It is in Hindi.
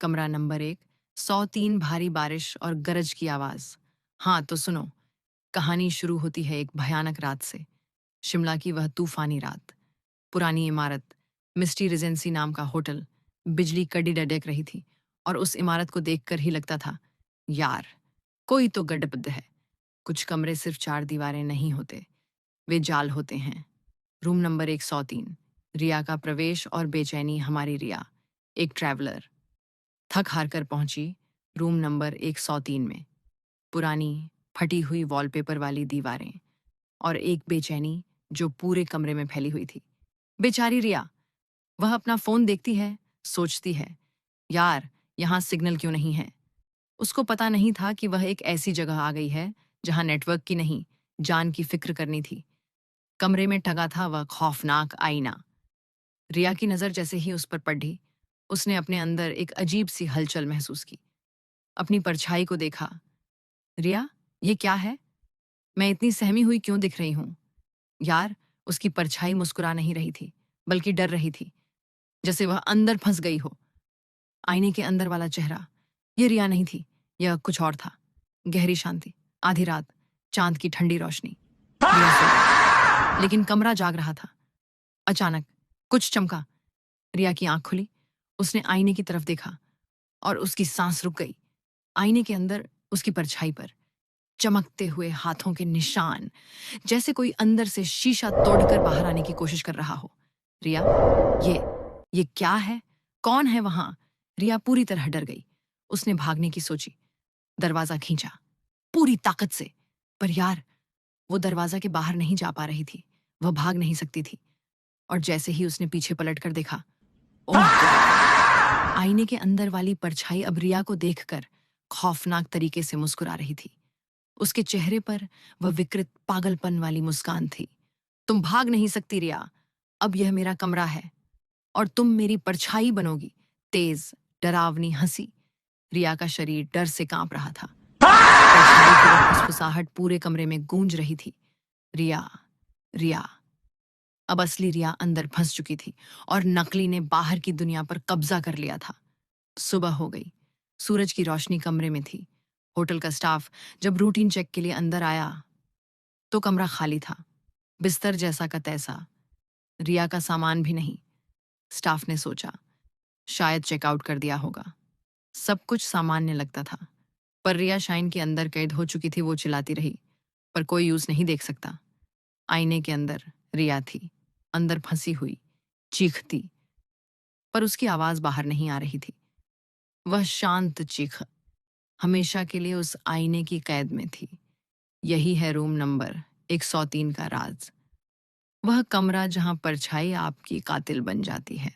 कमरा नंबर 1। 103। भारी बारिश और गरज की आवाज। हाँ तो सुनो, कहानी शुरू होती है एक भयानक रात से। शिमला की वह तूफानी रात। पुरानी इमारत, मिस्टी रिजेंसी नाम का होटल, बिजली कड़ी डडक रही थी और उस इमारत को देखकर ही लगता था, यार कोई तो गड्ढबद्ध है। कुछ कमरे सिर्फ चार दीवारें नहीं होते, वे जाल होते हैं। Room number 103। रिया का प्रवेश और बेचैनी। हमारी रिया, एक ट्रैवलर, थक हार कर पहुंची रूम नंबर 103 में। पुरानी फटी हुई वॉलपेपर वाली दीवारें और एक बेचैनी जो पूरे कमरे में फैली हुई थी। बेचारी रिया, वह अपना फोन देखती है, सोचती है, यार यहाँ सिग्नल क्यों नहीं है। उसको पता नहीं था कि वह एक ऐसी जगह आ गई है जहां नेटवर्क की नहीं, जान की फिक्र करनी थी। कमरे में टंगा था वह खौफनाक आईना। रिया की नजर जैसे ही उस पर पड़ी, उसने अपने अंदर एक अजीब सी हलचल महसूस की। अपनी परछाई को देखा। रिया, ये क्या है? मैं इतनी सहमी हुई क्यों दिख रही हूं? यार, उसकी परछाई मुस्कुरा नहीं रही थी, बल्कि डर रही थी, जैसे वह अंदर फंस गई हो। आईने के अंदर वाला चेहरा, ये रिया नहीं थी, यह कुछ और था। गहरी शांति, आधी रात, चांद की ठंडी रोशनी। रिया सो गई, लेकिन कमरा जाग रहा था। अचानक कुछ चमका। रिया की आंख खुली, उसने आईने की तरफ देखा और उसकी सांस रुक गई। आईने के अंदर उसकी परछाई पर चमकते हुए हाथों के निशान, जैसे कोई अंदर से शीशा तोड़कर बाहर आने की कोशिश कर रहा हो। रिया, ये ये क्या है? कौन है वहां? रिया पूरी तरह डर गई। उसने भागने की सोची, दरवाजा खींचा पूरी ताकत से। पर यार, वो दरवाजा के बाहर नहीं जा पा रही थी, वह भाग नहीं सकती थी। और जैसे ही उसने पीछे पलट कर देखा, ओह गॉड! आईने के अंदर वाली परछाई अब रिया को देखकर खौफनाक तरीके से मुस्कुरा रही थी। उसके चेहरे पर वह विकृत पागलपन वाली मुस्कान थी। तुम भाग नहीं सकती रिया, अब यह मेरा कमरा है और तुम मेरी परछाई बनोगी। तेज, डरावनी हंसी। रिया का शरीर डर से कांप रहा था। परछाई की वह फुसफुसाहट पूरे कमरे में गूंज रही थी। रिया, रिया। अब असली रिया अंदर फंस चुकी थी और नकली ने बाहर की दुनिया पर कब्जा कर लिया था। सुबह हो गई। सूरज की रोशनी कमरे में थी। होटल का स्टाफ जब रूटीन चेक के लिए अंदर आया तो कमरा खाली था, बिस्तर जैसा का तैसा। रिया का सामान भी नहीं। स्टाफ ने सोचा, शायद चेकआउट कर दिया होगा। सब कुछ सामान्य लगता था, पर रिया शाइन के अंदर कैद हो चुकी थी। वो चिल्लाती रही, पर कोई यूज नहीं देख सकता। आईने के अंदर रिया थी, अंदर फंसी हुई, चीखती, पर उसकी आवाज बाहर नहीं आ रही थी। वह शांत चीख हमेशा के लिए उस आईने की कैद में थी। यही है रूम नंबर 103 का राज। वह कमरा जहां परछाई आपकी कातिल बन जाती है।